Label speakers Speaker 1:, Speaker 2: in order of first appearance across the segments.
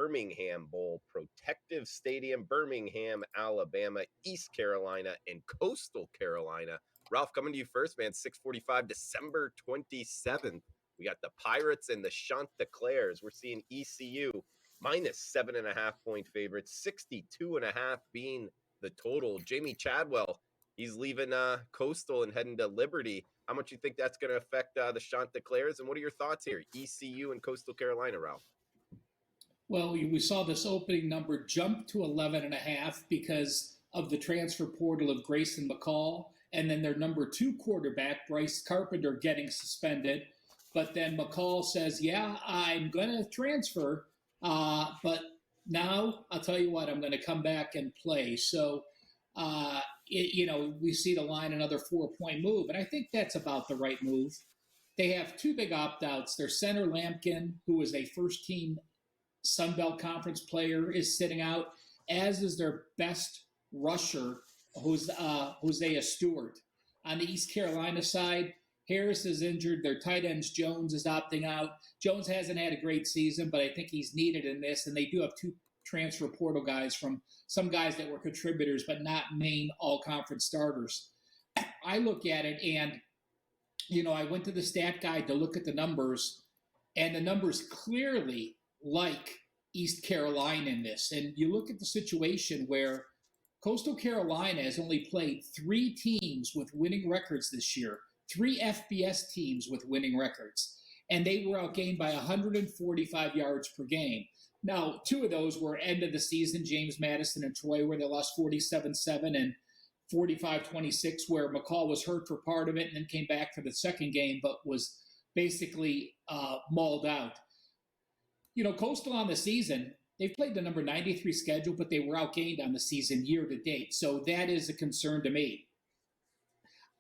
Speaker 1: Birmingham Bowl, Protective Stadium, Birmingham, Alabama, East Carolina, and Coastal Carolina. Ralph, coming to you first, man. 6:45, December 27th. We got the Pirates and the Chanticleers. We're seeing ECU minus 7.5-point favorites, 62.5 being the total. Jamie Chadwell, he's leaving Coastal and heading to Liberty. How much you think that's going to affect the Chanticleers? And what are your thoughts here? ECU and Coastal Carolina, Ralph.
Speaker 2: Well, we saw this opening number jump to 11.5 because of the transfer portal of Grayson McCall, and then their number 2 quarterback, Bryce Carpenter, getting suspended. But then McCall says, yeah, I'm going to transfer, but now I'll tell you what, I'm going to come back and play. So, we see the line another 4-point move, and I think that's about the right move. They have 2 big opt-outs. Their center, Lampkin, who is a first-team Sun Belt Conference player, is sitting out, as is their best rusher, Hosea Stewart. On the East Carolina side, Harris is injured. Their tight ends, Jones, is opting out. Jones hasn't had a great season, but I think he's needed in this. And they do have 2 transfer portal guys from some guys that were contributors, but not main all-conference starters. I look at it and, I went to the stat guide to look at the numbers, and the numbers clearly like East Carolina in this. And you look at the situation where Coastal Carolina has only played 3 teams with winning records this year, 3 FBS teams with winning records, and they were outgained by 145 yards per game. Now, 2 of those were end of the season, James Madison and Troy, where they lost 47-7 and 45-26, where McCall was hurt for part of it and then came back for the second game, but was basically mauled out. Coastal on the season, they've played the number 93 schedule, but they were outgained on the season year to date. So that is a concern to me.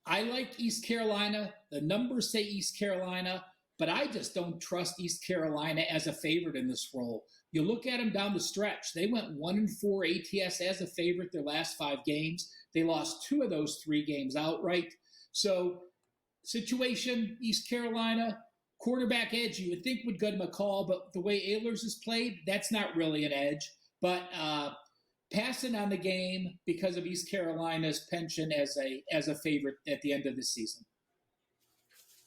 Speaker 2: I like East Carolina. The numbers say East Carolina, but I just don't trust East Carolina as a favorite in this role. You look at them down the stretch. They went 1-4 ATS as a favorite their last 5 games. They lost 2 of those 3 games outright. So situation, East Carolina, quarterback edge you would think would go to McCall, but the way Ehlers has played, that's not really an edge. But passing on the game because of East Carolina's penchant as a favorite at the end of the season.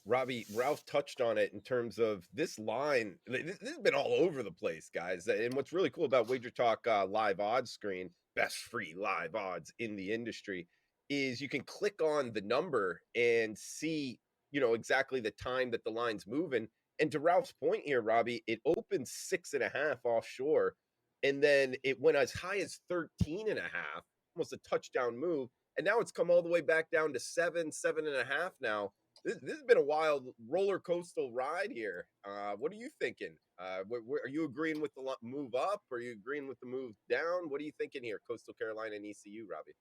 Speaker 1: Robbie, Ralph touched on it in terms of this line. This has been all over the place, guys. And what's really cool about Wager Talk live odds screen, best free live odds in the industry, is you can click on the number and see, exactly the time that the line's moving. And to Ralph's point here, Robbie, it opened 6.5 offshore, and then it went as high as 13.5, almost a touchdown move. And now it's come all the way back down to 7.5 now. This has been a wild roller coaster ride here. What are you thinking? Are you agreeing with the move up? Or are you agreeing with the move down? What are you thinking here, Coastal Carolina and ECU, Robbie?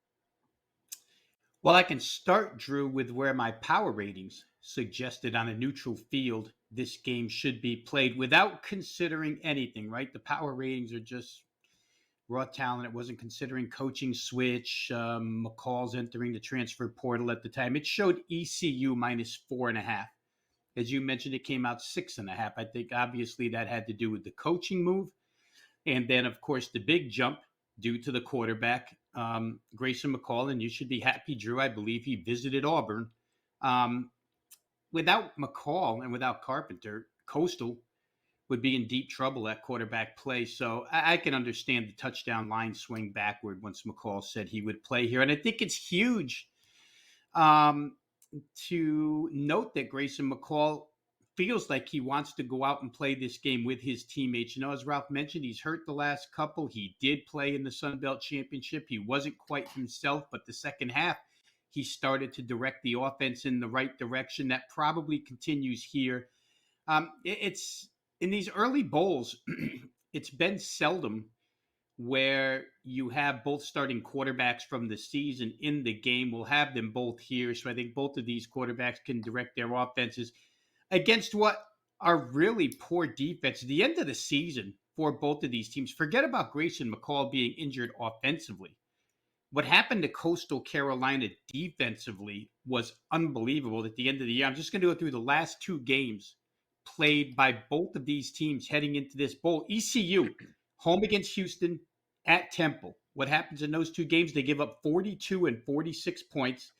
Speaker 3: Well, I can start, Drew, with where my power ratings suggested on a neutral field this game should be played without considering anything, right? The power ratings are just raw talent. It wasn't considering coaching switch. McCall's entering the transfer portal at the time. It showed ECU minus 4.5. As you mentioned, it came out 6.5. I think obviously that had to do with the coaching move. And then, of course, the big jump due to the quarterback, Grayson McCall. And you should be happy, Drew. I believe he visited Auburn. Without McCall and without Carpenter, Coastal would be in deep trouble at quarterback play. So I can understand the touchdown line swing backward once McCall said he would play here. And I think it's huge to note that Grayson McCall feels like he wants to go out and play this game with his teammates. As Ralph mentioned, he's hurt the last couple. He did play in the Sun Belt Championship. He wasn't quite himself, but the second half, he started to direct the offense in the right direction. That probably continues here. It's in these early bowls, it's been seldom where you have both starting quarterbacks from the season in the game. We'll have them both here. So I think both of these quarterbacks can direct their offenses against what are really poor defense. At the end of the season for both of these teams, forget about Grayson McCall being injured offensively. What happened to Coastal Carolina defensively was unbelievable at the end of the year. I'm just going to go through the last 2 games played by both of these teams heading into this bowl. ECU Home against Houston, at Temple. What happens in those two games? They give up 42 and 46 points,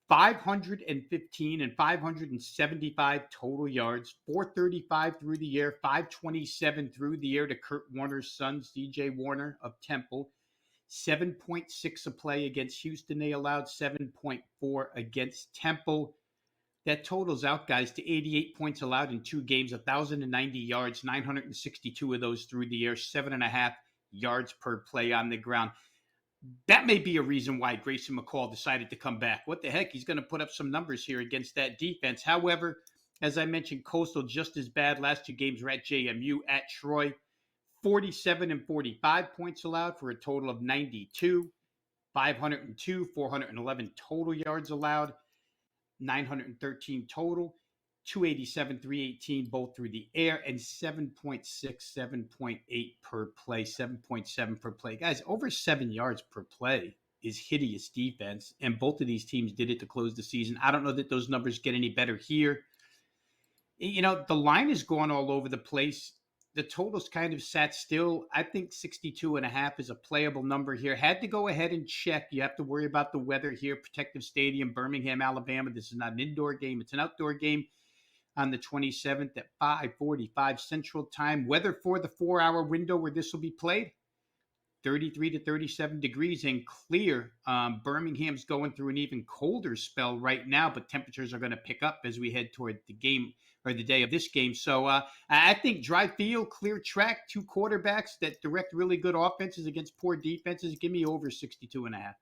Speaker 3: 515 and 575 total yards, 435 through the air, 527 through the air to Kurt Warner's son, DJ Warner of Temple. 7.6 a play against Houston. They allowed 7.4 against Temple. That totals out, guys, to 88 points allowed in two games, 1,090 yards, 962 of those through the air, 7.5 yards per play on the ground. That may be a reason why Grayson McCall decided to come back. What the heck? He's going to put up some numbers here against that defense. However, as I mentioned, Coastal just as bad. Last two games were at JMU, at Troy. 47 and 45 points allowed for a total of 92. 502, 411 total yards allowed. 913 total. 287, 318, both through the air, and 7.6, 7.8 per play, 7.7 per play. Guys, over 7 yards per play is hideous defense, and both of these teams did it to close the season. I don't know that those numbers get any better here. You know, the line is going all over the place. The total's kind of sat still. I think 62.5 is a playable number here. Had to go ahead and check. You have to worry about the weather here. Protective Stadium, Birmingham, Alabama. This is not an indoor game. It's an outdoor game. On the 27th at 5:45 Central Time. Weather for the 4-hour window where this will be played, 33 to 37 degrees and clear. Birmingham's going through an even colder spell right now, but temperatures are going to pick up as we head toward the game or the day of this game. So I think dry field, clear track, two quarterbacks that direct really good offenses against poor defenses. Give me over 62.5.